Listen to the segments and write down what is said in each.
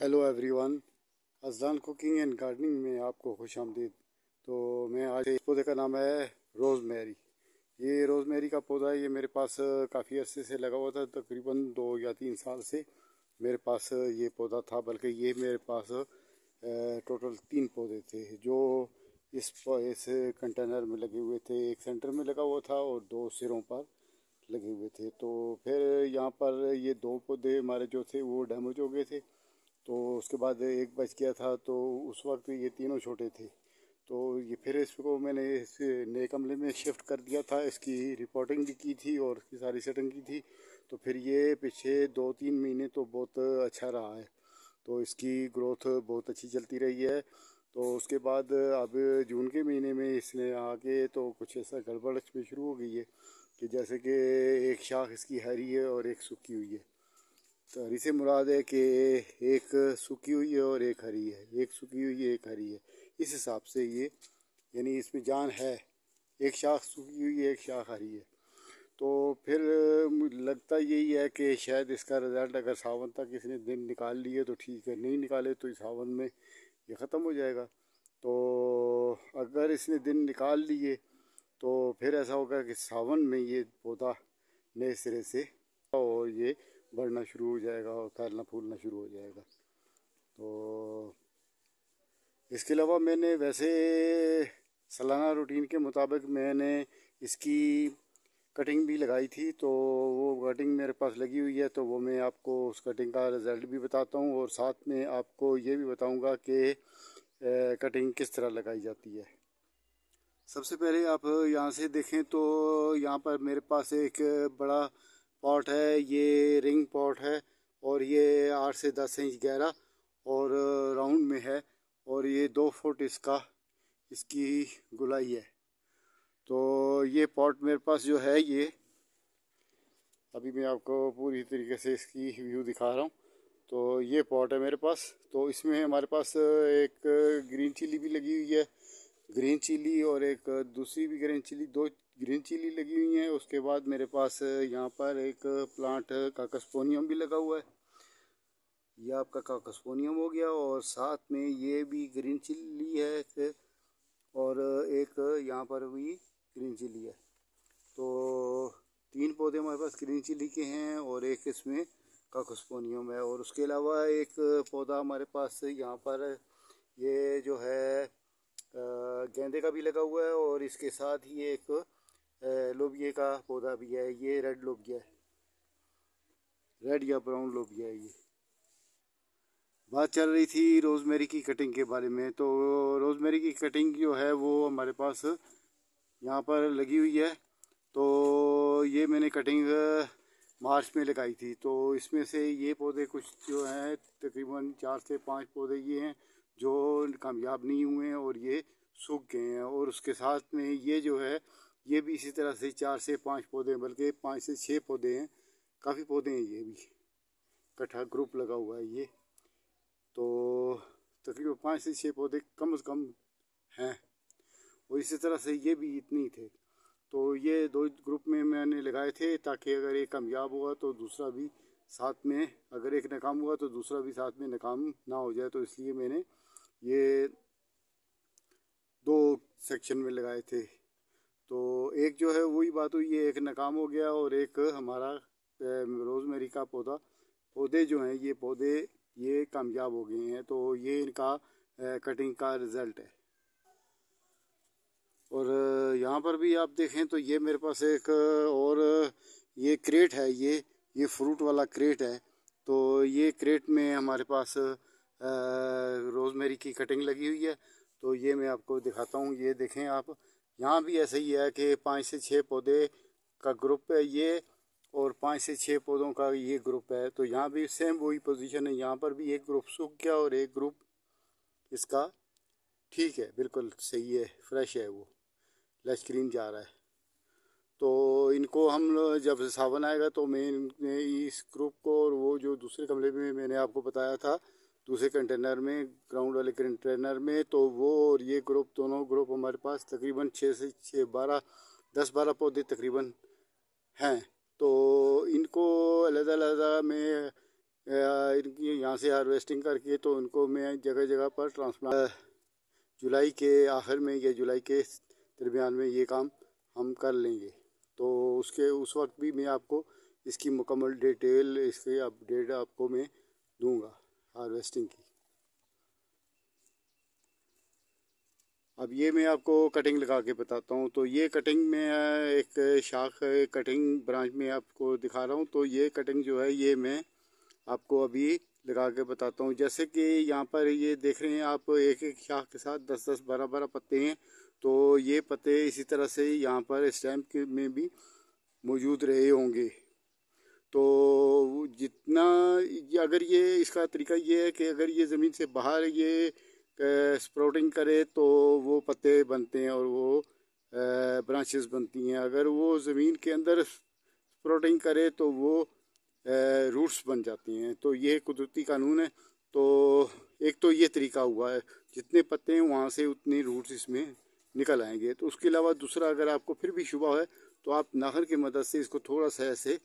Hello everyone. Azlan cooking and gardening में आपको खुश आमदीद। तो मैं आज इस पौधे का नाम है रोज़मेरी। ये रोज़मेरी का पौधा है, ये मेरे पास काफ़ी अरसे से लगा हुआ था, तकरीबन 2 या 3 साल से मेरे पास ये पौधा था। बल्कि ये मेरे पास टोटल 3 पौधे थे जो इस कंटेनर में लगे हुए थे। एक सेंटर में लगा हुआ था और 2 सिरों पर लगे हुए थे। तो फिर यहाँ पर ये 2 पौधे हमारे जो थे वो डैमेज हो गए थे। तो उसके बाद एक बच गया था, तो उस वक्त ये तीनों छोटे थे। तो ये फिर इसको मैंने इस नए कमरे में शिफ्ट कर दिया था। इसकी रिपोर्टिंग भी की थी और इसकी सारी सेटिंग की थी। तो फिर ये पीछे 2-3 महीने तो बहुत अच्छा रहा है। तो इसकी ग्रोथ बहुत अच्छी चलती रही है। तो उसके बाद अब जून के महीने में इसने आगे तो कुछ ऐसा गड़बड़ इसमें शुरू हो गई है कि जैसे कि एक शाख इसकी हरी है और एक सूखी हुई है। तो हरी से मुराद है कि एक सूखी हुई है और एक हरी है, एक सूखी हुई है एक हरी है। इस हिसाब से ये यानी इसमें जान है। एक शाख सूखी हुई है, एक शाख हरी है। तो फिर मुझे लगता यही है कि शायद इसका रिज़ल्ट अगर सावन तक इसने दिन निकाल लिए तो ठीक है, नहीं निकाले तो इस सावन में ये ख़त्म हो जाएगा। तो अगर इसने दिन निकाल लिए तो फिर ऐसा होगा कि सावन में ये पौधा नए सिरे से और ये बढ़ना शुरू हो जाएगा और फैलना फूलना शुरू हो जाएगा। तो इसके अलावा मैंने वैसे सालाना रूटीन के मुताबिक मैंने इसकी कटिंग भी लगाई थी। तो वो कटिंग मेरे पास लगी हुई है, तो वो मैं आपको उस कटिंग का रिज़ल्ट भी बताता हूँ और साथ में आपको ये भी बताऊँगा कि कटिंग किस तरह लगाई जाती है। सबसे पहले आप यहाँ से देखें तो यहाँ पर मेरे पास एक बड़ा पॉट है। ये रिंग पॉट है और ये 8 से 10 इंच गहरा और राउंड में है और ये 2 फुट इसकी गुलाई है। तो ये पॉट मेरे पास जो है ये अभी मैं आपको पूरी तरीके से इसकी व्यू दिखा रहा हूँ। तो ये पॉट है मेरे पास। तो इसमें हमारे पास एक ग्रीन चिली भी लगी हुई है, ग्रीन चिली, और एक दूसरी भी ग्रीन चिली, 2 ग्रीन चिली लगी हुई हैं। उसके बाद मेरे पास यहाँ पर एक प्लांट काकस्पोनियम भी लगा हुआ है। ये आपका काकस्पोनियम हो गया और साथ में ये भी ग्रीन चिली है और एक यहाँ पर भी ग्रीन चिली है। तो 3 पौधे हमारे पास ग्रीन चिली के हैं और एक इसमें काकस्पोनियम है। और उसके अलावा एक पौधा हमारे पास यहाँ पर ये जो है गेंदे का भी लगा हुआ है और इसके साथ ही एक लोबिया का पौधा भी है। ये रेड लोबिया है, रेड या ब्राउन लोबिया है। ये बात चल रही थी रोज़मेरी की कटिंग के बारे में। तो रोज़मेरी की कटिंग जो है वो हमारे पास यहाँ पर लगी हुई है। तो ये मैंने कटिंग मार्च में लगाई थी। तो इसमें से ये पौधे कुछ जो हैं तकरीबन 4 से 5 पौधे ये हैं जो कामयाब नहीं हुए हैं और ये सूख गए हैं। और उसके साथ में ये जो है ये भी इसी तरह से 4 से 5 पौधे, बल्कि 5 से 6 पौधे हैं। काफ़ी पौधे हैं, ये भी इकट्ठा ग्रुप लगा हुआ है ये। तो तकरीबन 5 से 6 पौधे कम से कम हैं और इसी तरह से ये भी इतने ही थे। तो ये 2 ग्रुप में मैंने लगाए थे ताकि अगर एक कामयाब हुआ तो दूसरा भी साथ में, अगर एक नाकाम हुआ तो दूसरा भी साथ में नाकाम ना हो जाए। तो इसलिए मैंने ये 2 सेक्शन में लगाए थे। तो एक जो है वही बात हुई, ये एक नाकाम हो गया और एक हमारा रोज़मेरी का पौधे जो हैं ये पौधे ये कामयाब हो गए हैं। तो ये इनका कटिंग का रिज़ल्ट है। और यहाँ पर भी आप देखें तो ये मेरे पास एक और ये क्रेट है, ये फ्रूट वाला क्रेट है। तो ये क्रेट में हमारे पास रोज़मेरी की कटिंग लगी हुई है। तो ये मैं आपको दिखाता हूँ, ये देखें आप। यहाँ भी ऐसा ही है कि 5 से 6 पौधे का ग्रुप है ये और 5 से 6 पौधों का ये ग्रुप है। तो यहाँ भी सेम वही पोजीशन है। यहाँ पर भी एक ग्रुप सूख गया और एक ग्रुप इसका ठीक है, बिल्कुल सही है, फ्रेश है, वो लश ग्रीन जा रहा है। तो इनको हम जब सावन आएगा तो मैं इस ग्रुप को और वो जो दूसरे कमरे में मैंने आपको बताया था दूसरे कंटेनर में, ग्राउंड वाले कंटेनर में, तो वो और ये ग्रुप, दोनों ग्रुप हमारे पास तकरीबन 6 से 12 पौधे तकरीबन हैं। तो इनको अलग-अलग मैं इनकी यहाँ से हार्वेस्टिंग करके तो उनको मैं जगह जगह पर ट्रांसप्लांट जुलाई के आखिर में या जुलाई के दरमियान में ये काम हम कर लेंगे। तो उसके उस वक्त भी मैं आपको इसकी मुकम्मल डिटेल इसकी अपडेट आपको मैं दूंगा हार्वेस्टिंग की। अब ये मैं आपको कटिंग लगा के बताता हूँ। तो ये कटिंग में एक शाख कटिंग ब्रांच में आपको दिखा रहा हूँ। तो ये कटिंग जो है ये मैं आपको अभी लगा के बताता हूँ। जैसे कि यहाँ पर ये देख रहे हैं आप, एक एक शाख के साथ 10-10 12-12 पत्ते हैं। तो ये पत्ते इसी तरह से यहाँ पर स्टेम में भी मौजूद रहे होंगे। तो जितना अगर ये इसका तरीका ये है कि अगर ये ज़मीन से बाहर ये स्प्राउटिंग करे तो वो पत्ते बनते हैं और वो ब्रांचेस बनती हैं। अगर वो ज़मीन के अंदर स्प्राउटिंग करे तो वो रूट्स बन जाती हैं। तो ये कुदरती कानून है। तो एक तो ये तरीका हुआ है, जितने पत्ते हैं वहाँ से उतने रूट्स इसमें निकल आएंगे। तो उसके अलावा दूसरा, अगर आपको फिर भी शुबा है तो आप नाखर की मदद से इसको थोड़ा सा ऐसे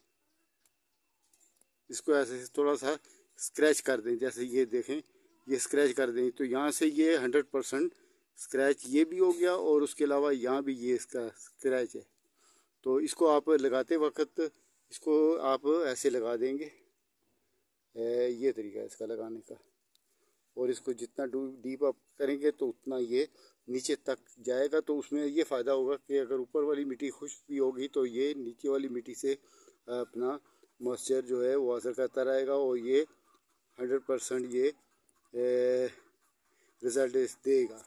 थोड़ा सा स्क्रैच कर दें। जैसे ये देखें, ये स्क्रैच कर दें तो यहाँ से ये 100% स्क्रैच ये भी हो गया और उसके अलावा यहाँ भी ये इसका स्क्रैच है। तो इसको आप लगाते वक्त इसको आप ऐसे लगा देंगे। ये तरीका है इसका लगाने का। और इसको जितना डीप आप करेंगे तो उतना ये नीचे तक जाएगा। तो उसमें ये फ़ायदा होगा कि अगर ऊपर वाली मिट्टी खुश्क भी होगी तो ये नीचे वाली मिट्टी से अपना मॉइस्चर जो है वो असर करता रहेगा और ये 100% ये रिज़ल्ट देगा।